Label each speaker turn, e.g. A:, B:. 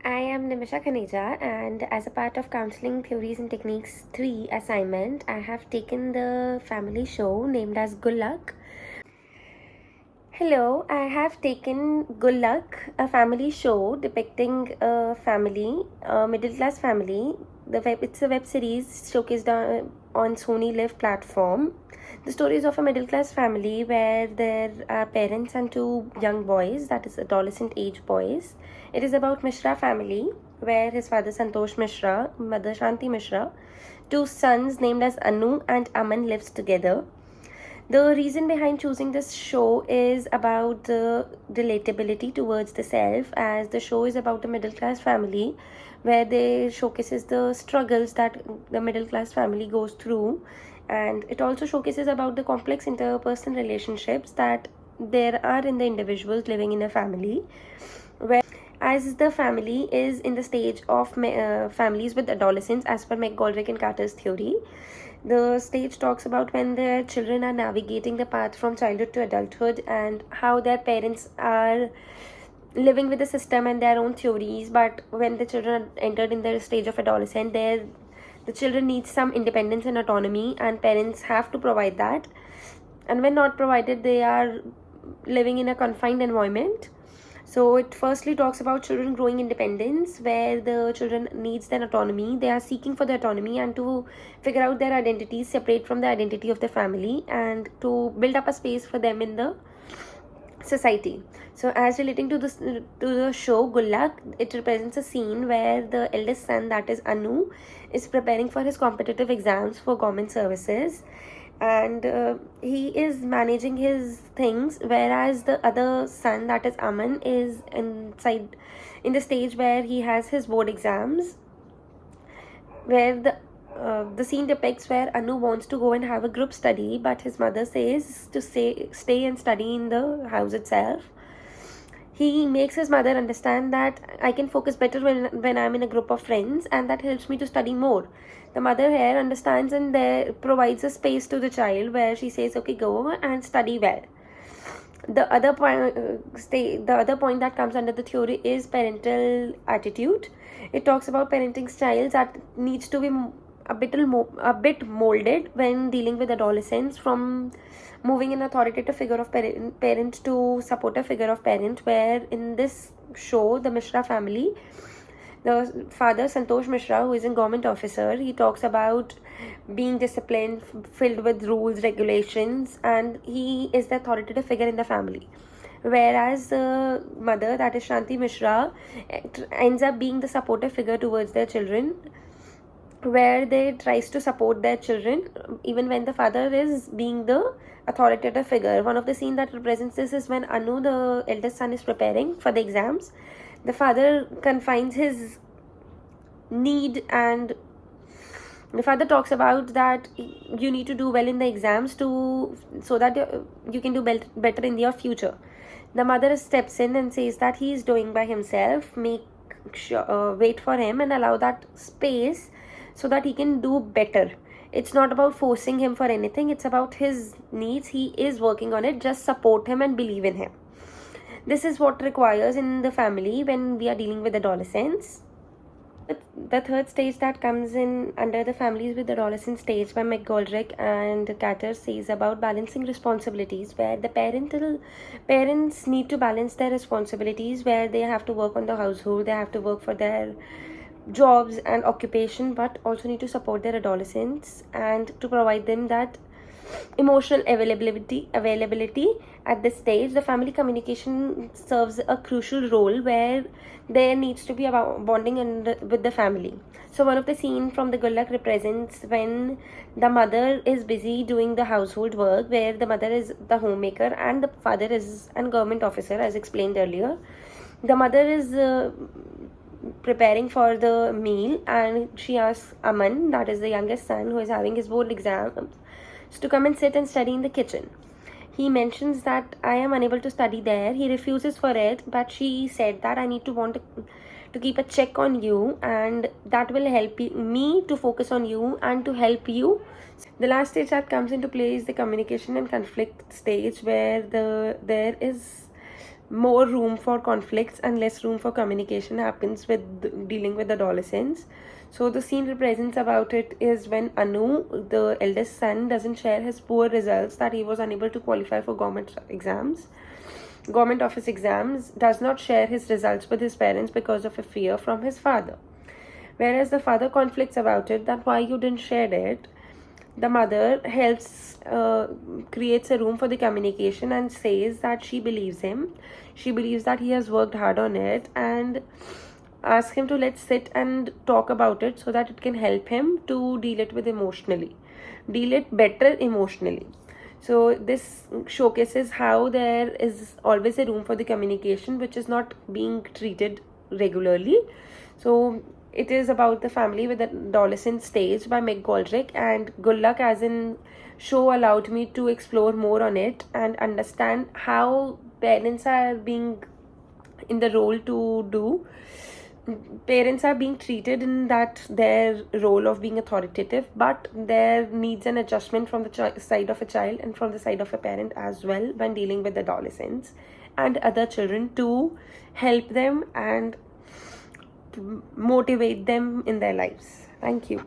A: I am Nimisha Khaneja, and as a part of Counseling Theories and Techniques 3 assignment, I have taken the family show named as Good Luck. Hello, I have taken Good Luck, a family show depicting a family, a middle class family. It's a web series showcased on Sony Live platform. The story is of a middle class family where there are parents and two young boys, that is adolescent age boys. It is about Mishra family, where his father Santosh Mishra, mother Shanti Mishra, two sons named as Anu and Aman lives together. The reason behind choosing this show is about the relatability towards the self, as the show is about a middle class family where they showcases the struggles that the middle class family goes through, and it also showcases about the complex interpersonal relationships that there are in the individuals living in a family, where as the family is in the stage of families with adolescents as per McGoldrick and Carter's theory. The stage talks about when their children are navigating the path from childhood to adulthood and how their parents are living with the system and their own theories, but when the children entered in their stage of adolescence, the children need some independence and autonomy, and parents have to provide that, and when not provided, they are living in a confined environment. So it firstly talks about children growing independence, where the children needs their autonomy. They are seeking for the autonomy and to figure out their identities separate from the identity of the family, and to build up a space for them in the society. So as relating to this to the show Good Luck, it represents a scene where the eldest son, that is Anu, is preparing for his competitive exams for government services, and he is managing his things, whereas the other son, that is Aman, is in the stage where he has his board exams, where the scene depicts where Anu wants to go and have a group study, but his mother says to stay and study in the house itself. He makes his mother understand that I can focus better when I'm in a group of friends, and that helps me to study more. The mother here understands and there provides a space to the child where she says, okay, go and study well. The other point that comes under the theory is parental attitude. It talks about parenting styles that needs to be a bit molded when dealing with adolescents, from moving an authoritative figure of parent to supportive figure of parent, where in this show the Mishra family, the father Santosh Mishra, who is a government officer, he talks about being disciplined, filled with rules, regulations, and he is the authoritative figure in the family. Whereas the mother, that is Shanti Mishra, ends up being the supportive figure towards their children, where they tries to support their children even when the father is being the authoritative figure. One of the scene that represents this is when Anu, the eldest son, is preparing for the exams. The father confines his need, and the father talks about that you need to do well in the exams so that you can do better in your future. The mother steps in and says that he is doing by himself, wait for him and allow that space so that he can do better. It's not about forcing him for anything, it's about his needs. He is working on it, just support him and believe in him. This is what requires in the family when we are dealing with adolescents. The third stage that comes in under the families with adolescent stage by McGoldrick and Carter says about balancing responsibilities, where the parents need to balance their responsibilities, where they have to work on the household, they have to work for their jobs and occupation, but also need to support their adolescents and to provide them that emotional availability at this stage. The family communication serves a crucial role, where there needs to be a bonding with the family. So one of the scene from the Good Luck represents when the mother is busy doing the household work, where the mother is the homemaker and the father is a government officer, as explained earlier. The mother is preparing for the meal, and she asks Aman, that is the youngest son who is having his board exams, to come and sit and study in the kitchen. He mentions that I am unable to study there. He refuses for it, but she said that I need to keep a check on you, and that will help me to focus on you and to help you. The last stage that comes into play is the communication and conflict stage, where there is more room for conflicts and less room for communication happens with dealing with adolescents. So the scene represents about it is when Anu, the eldest son, doesn't share his poor results, that he was unable to qualify for government office exams, does not share his results with his parents because of a fear from his father. Whereas the father conflicts about it, that why you didn't share it. The mother helps, creates a room for the communication and says that she believes him. She believes that he has worked hard on it, and ask him to let's sit and talk about it so that it can help him to deal it better emotionally. So this showcases how there is always a room for the communication which is not being treated regularly. So it is about the family with the adolescent stage by Meg Goldrick, and Good Luck as in show allowed me to explore more on it and understand how parents are being in the role to do. Parents are being treated in that their role of being authoritative, but there needs an adjustment from the side of a child and from the side of a parent as well when dealing with adolescents and other children to help them and motivate them in their lives. Thank you.